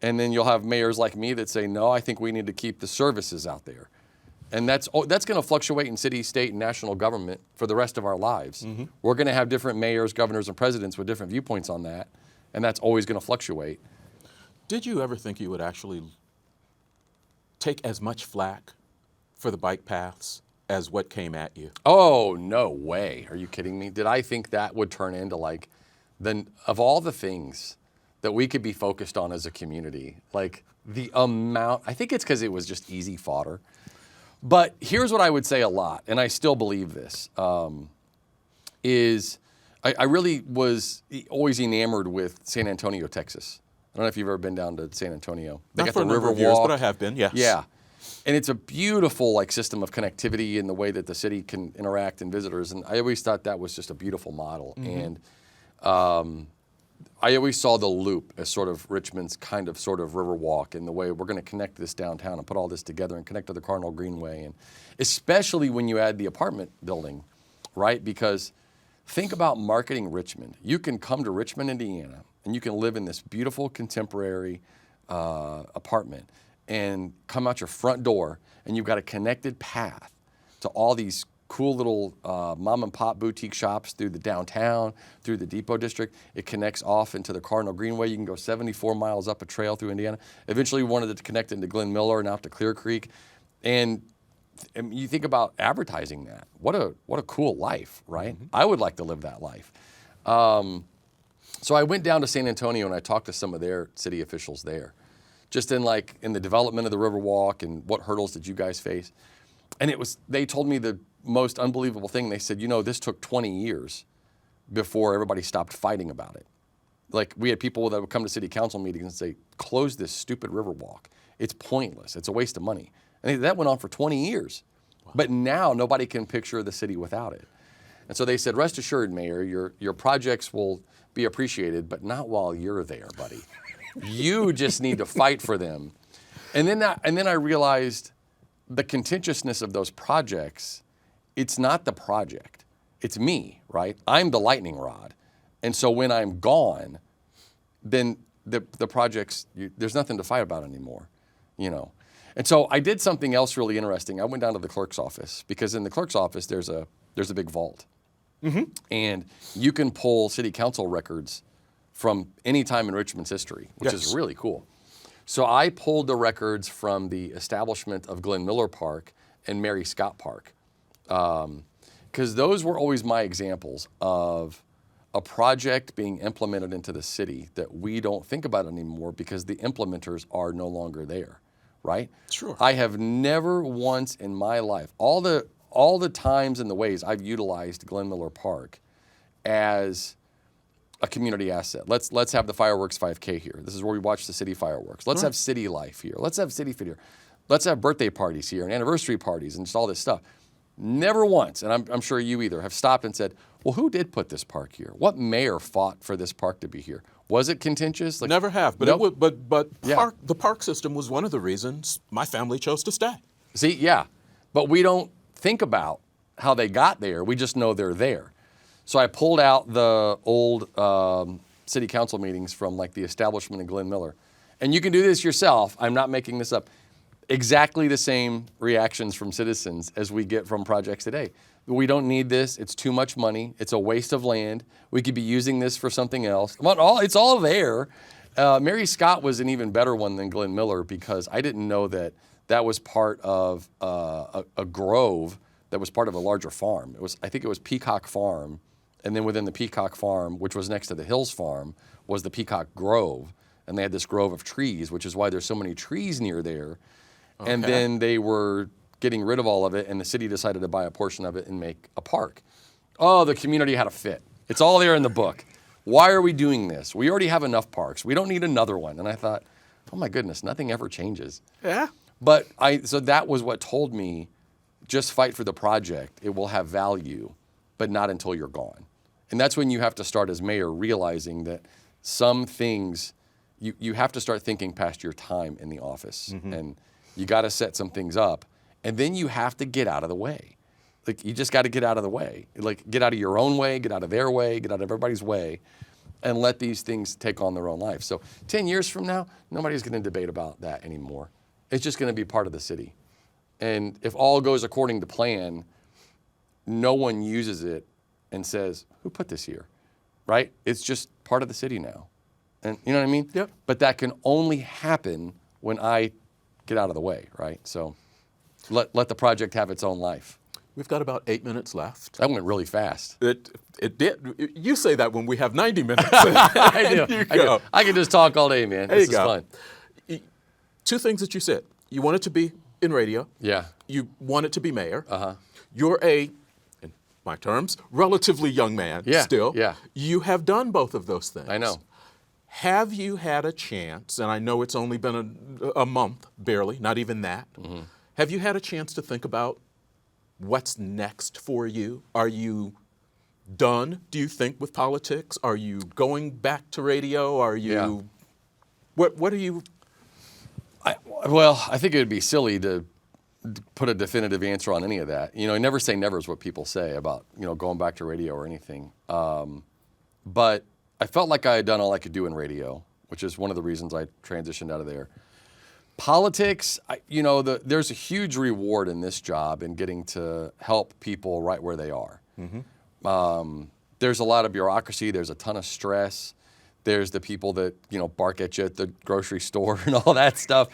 And then you'll have mayors like me that say, no, I think we need to keep the services out there. And that's going to fluctuate in city, state, and national government for the rest of our lives. Mm-hmm. We're going to have different mayors, governors, and presidents with different viewpoints on that. And that's always going to fluctuate. Did you ever think you would actually take as much flack for the bike paths as what came at you? Oh, no way. Are you kidding me? Did I think that would turn into of all the things that we could be focused on as a community, like the amount, I think it's because it was just easy fodder. But here's what I would say a lot, and I still believe this, is I really was always enamored with San Antonio, Texas. I don't know if you've ever been down to San Antonio. They Not got for the a number river of years, walk. but I have been, yes. Yeah. And it's a beautiful like system of connectivity in the way that the city can interact and visitors. And I always thought that was just a beautiful model. And I always saw the Loop as sort of Richmond's kind of sort of river walk in the way we're going to connect this downtown and put all this together and connect to the Cardinal Greenway. And especially when you add the apartment building, right? Because think about marketing Richmond. You can come to Richmond, Indiana, and you can live in this beautiful contemporary apartment and come out your front door, and you've got a connected path to all these cool little mom and pop boutique shops through the downtown, through the Depot District. It connects off into the Cardinal Greenway. You can go 74 miles up a trail through Indiana. Eventually we wanted to connect into Glen Miller and out to Clear Creek. And you think about advertising that. What a cool life, right? I would like to live that life. So I went down to San Antonio and I talked to some of their city officials there, just in the development of the Riverwalk and what hurdles did you guys face. And they told me the most unbelievable thing. They said, this took 20 years before everybody stopped fighting about it. Like we had people that would come to city council meetings and say, close this stupid Riverwalk. It's pointless. It's a waste of money. And that went on for 20 years. Wow. But now nobody can picture the city without it. And so they said, rest assured, Mayor, your projects will be appreciated, but not while you're there, buddy. You just need to fight for them. And then I realized the contentiousness of those projects. It's not the project. It's me, right? I'm the lightning rod. And so when I'm gone, then the projects, there's nothing to fight about anymore, And so I did something else really interesting. I went down to the clerk's office because in the clerk's office, there's a big vault. And you can pull city council records from any time in Richmond's history, which is really cool. So I pulled the records from the establishment of Glen Miller Park and Mary Scott Park. Because those were always my examples of a project being implemented into the city that we don't think about anymore because the implementers are no longer there, right? Sure. I have never once in my life, all the times and the ways I've utilized Glen Miller Park as a community asset. Let's have the fireworks 5K here. This is where we watch the city fireworks. Let's have city life here. Let's have city fit here. Let's have birthday parties here and anniversary parties and just all this stuff. Never once, and I'm sure you either, have stopped and said, well, who did put this park here? What mayor fought for this park to be here? Was it contentious? Never have, but Nope. the park system was one of the reasons my family chose to stay. See, yeah, but we don't think about how they got there. We just know they're there. So I pulled out the old city council meetings from the establishment in Glen Miller. And you can do this yourself. I'm not making this up. Exactly the same reactions from citizens as we get from projects today. We don't need this. It's too much money. It's a waste of land. We could be using this for something else. It's all there. Mary Scott was an even better one than Glen Miller because I didn't know that was part of a grove that was part of a larger farm. I think it was Peacock Farm. And then within the Peacock Farm, which was next to the Hills Farm, was the Peacock Grove. And they had this grove of trees, which is why there's so many trees near there. Okay. And then they were getting rid of all of it, and the city decided to buy a portion of it and make a park. Oh, the community had a fit. It's all there in the book. Why are we doing this? We already have enough parks. We don't need another one. And I thought, oh my goodness, nothing ever changes. Yeah. But so that was what told me, just fight for the project. It will have value, but not until you're gone. And that's when you have to start as mayor realizing that some things, you have to start thinking past your time in the office. And you got to set some things up. And then you have to get out of the way. You just got to get out of the way. Get out of your own way, get out of their way, get out of everybody's way, and let these things take on their own life. So 10 years from now, nobody's going to debate about that anymore. It's just going to be part of the city. And if all goes according to plan, no one uses it and says, who put this here, right? It's just part of the city now. And you know what I mean? Yep. But that can only happen when I get out of the way, right? So let the project have its own life. We've got about 8 minutes left. That went really fast. It did. You say that when we have 90 minutes. I do. I can just talk all day, man. There This you is go. fun. two things that you said. You wanted to be in radio. Yeah. You wanted to be mayor. You're a, in my terms, relatively young man still. Yeah. You have done both of those things. I know. Have you had a chance, and I know it's only been a month, barely, not even that. Have you had a chance to think about what's next for you? Are you done, do you think, with politics? Are you going back to radio? Are you, what are you? Well, I think it would be silly to put a definitive answer on any of that. You know, never say never is what people say about, you know, going back to radio or anything. But I felt like I had done all I could do in radio, which is one of the reasons I transitioned out of there. Politics, you know, there's a huge reward in this job in getting to help people right where they are. There's a lot of bureaucracy. There's a ton of stress. There's the people that, you know, bark at you at the grocery store and all that stuff.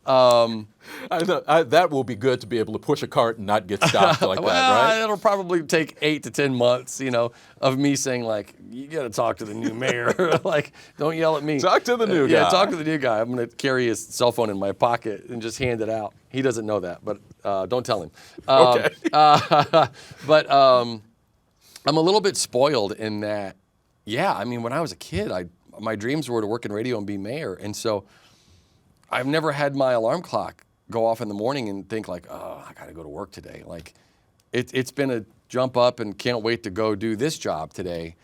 That will be good to be able to push a cart and not get stopped like that, right? It'll probably take 8 to 10 months, you know, of me saying like, you got to talk to the new mayor. Like, don't yell at me. Talk to the new guy. Yeah, talk to the new guy. I'm going to carry his cell phone in my pocket and just hand it out. He doesn't know that, but don't tell him. Okay. But I'm a little bit spoiled in that, yeah, I mean, when I was a kid, my dreams were to work in radio and be mayor. And so I've never had my alarm clock go off in the morning and think like, oh, I got to go to work today. Like, it's been a jump up and can't wait to go do this job today.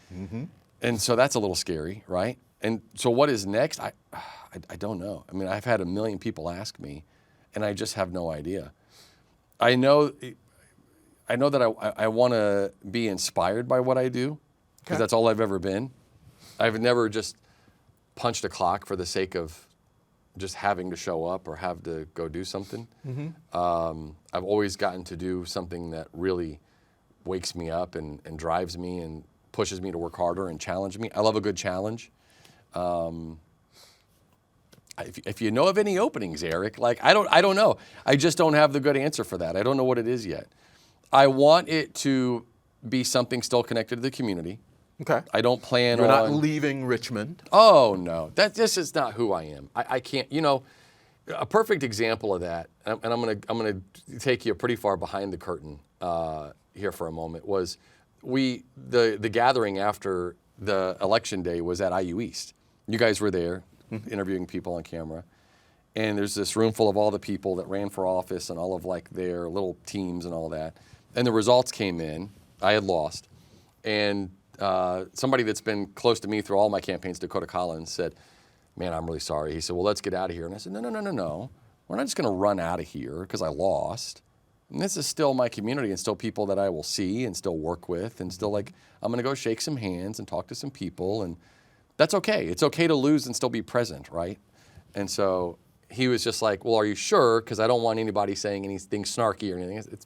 And so that's a little scary, right? And so what is next? I don't know. I mean, I've had a million people ask me, and I just have no idea. I know that I want to be inspired by what I do, because that's all I've ever been. I've never just punched a clock for the sake of just having to show up or have to go do something. I've always gotten to do something that really wakes me up and drives me and pushes me to work harder and challenge me. I love a good challenge. If you know of any openings, Eric, like I don't know. I just don't have the good answer for that. I don't know what it is yet. I want it to be something still connected to the community. Okay. I don't plan You're on... not leaving Richmond. Oh, no. This is not who I am. I can't, you know, a perfect example of that, and I'm gonna take you pretty far behind the curtain here for a moment, was the gathering after the election day was at IU East. You guys were there interviewing people on camera. And there's this room full of all the people that ran for office and all of like their little teams and all that. And the results came in. I had lost. And somebody that's been close to me through all my campaigns, Dakota Collins, said, man, I'm really sorry. He said, well, let's get out of here. And I said, no. We're not just going to run out of here because I lost. And this is still my community and still people that I will see and still work with and still like, I'm going to go shake some hands and talk to some people. And that's okay. It's okay to lose and still be present, right? And so he was just like, well, are you sure? Because I don't want anybody saying anything snarky or anything.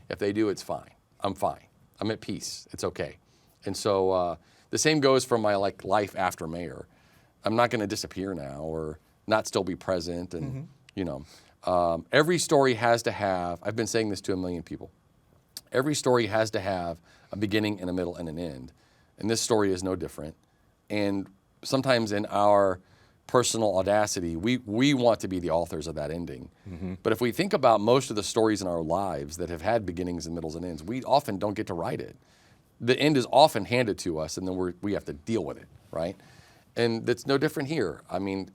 If they do, it's fine. I'm fine. I'm at peace. It's okay. And so the same goes for my like life after mayor. I'm not going to disappear now or not still be present. And, you know, every story has to have, I've been saying this to a million people, every story has to have a beginning and a middle and an end. And this story is no different. And sometimes in our personal audacity, we want to be the authors of that ending. But if we think about most of the stories in our lives that have had beginnings and middles and ends, we often don't get to write it. The end is often handed to us, and then we have to deal with it, right? And that's no different here. I mean,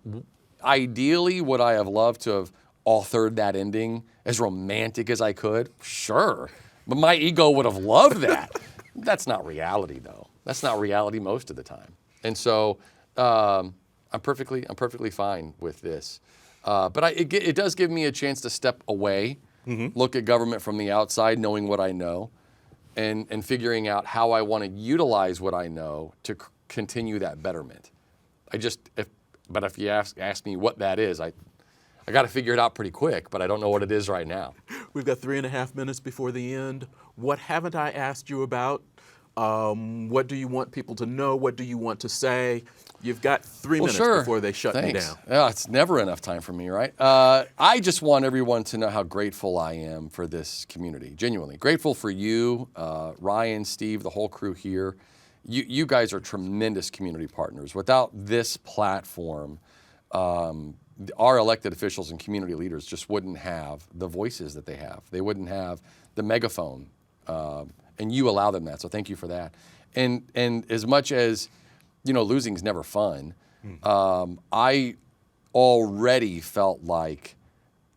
ideally, would I have loved to have authored that ending as romantic as I could? Sure. But my ego would have loved that. That's not reality, though. That's not reality most of the time. And so I'm perfectly fine with this. But it does give me a chance to step away, look at government from the outside, knowing what I know, and figuring out how I want to utilize what I know to continue that betterment. But if you ask me what that is, I got to figure it out pretty quick, but I don't know what it is right now. We've got 3.5 minutes before the end. What haven't I asked you about? What do you want people to know? What do you want to say? You've got 3 minutes before they shut me down. Yeah, it's never enough time for me, right? I just want everyone to know how grateful I am for this community, genuinely. Grateful for you, Ryan, Steve, the whole crew here. You guys are tremendous community partners. Without this platform, our elected officials and community leaders just wouldn't have the voices that they have. They wouldn't have the megaphone, and you allow them that. So thank you for that. And as much as, losing's never fun, I already felt like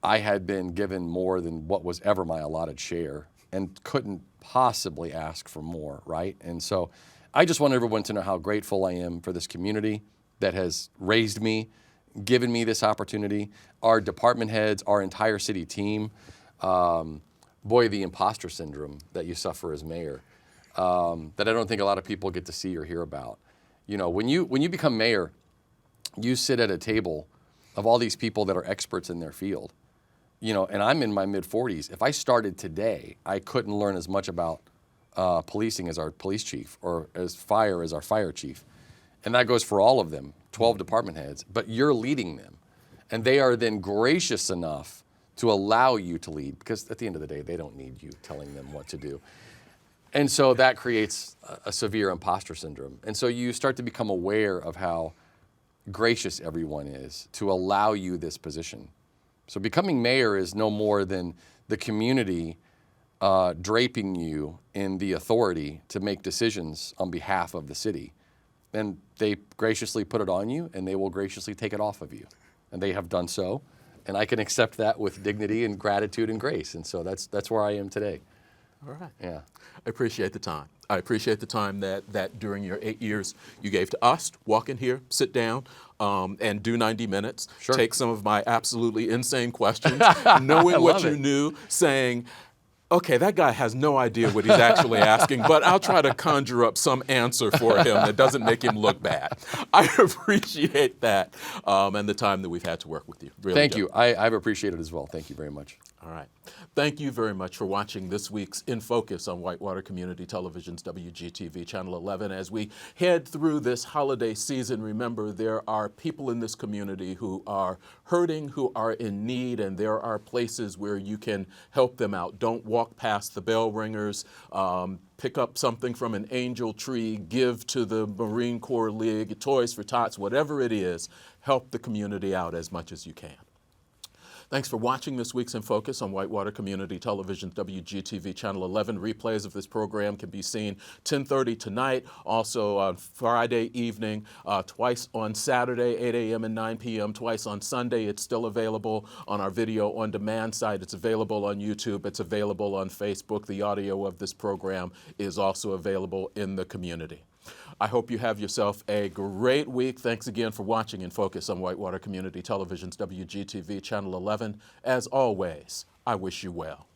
I had been given more than what was ever my allotted share and couldn't possibly ask for more, right? And so I just want everyone to know how grateful I am for this community that has raised me, given me this opportunity, our department heads, our entire city team. Boy, the imposter syndrome that you suffer as mayor, that I don't think a lot of people get to see or hear about. When you become mayor, you sit at a table of all these people that are experts in their field. And I'm in my mid-40s. If I started today, I couldn't learn as much about policing as our police chief or as fire as our fire chief. And that goes for all of them, 12 department heads. But you're leading them. And they are then gracious enough to allow you to lead, because at the end of the day, they don't need you telling them what to do. And so that creates a severe imposter syndrome. And so you start to become aware of how gracious everyone is to allow you this position. So becoming mayor is no more than the community draping you in the authority to make decisions on behalf of the city. And they graciously put it on you, and they will graciously take it off of you. And they have done so. And I can accept that with dignity and gratitude and grace. And so that's where I am today. All right. Yeah. I appreciate the time. I appreciate the time that during your 8 years you gave to us. Walk in here, sit down, and do 90 minutes. Sure. Take some of my absolutely insane questions, knowing what you knew, saying, okay, that guy has no idea what he's actually asking, but I'll try to conjure up some answer for him that doesn't make him look bad. I appreciate that and the time that we've had to work with you. Really Thank do. you. I've appreciated it as well. Thank you very much. All right. Thank you very much for watching this week's In Focus on Whitewater Community Television's WGTV Channel 11. As we head through this holiday season, remember there are people in this community who are hurting, who are in need, and there are places where you can help them out. Don't walk past the bell ringers. Pick up something from an angel tree, give to the Marine Corps League, Toys for Tots, whatever it is. Help the community out as much as you can. Thanks for watching this week's In Focus on Whitewater Community Television's WGTV Channel 11. Replays of this program can be seen 10:30 tonight, also on Friday evening, twice on Saturday, 8 a.m. and 9 p.m., twice on Sunday. It's still available on our video on demand site. It's available on YouTube. It's available on Facebook. The audio of this program is also available in the community. I hope you have yourself a great week. Thanks again for watching In Focus on Whitewater Community Television's WGTV Channel 11. As always, I wish you well.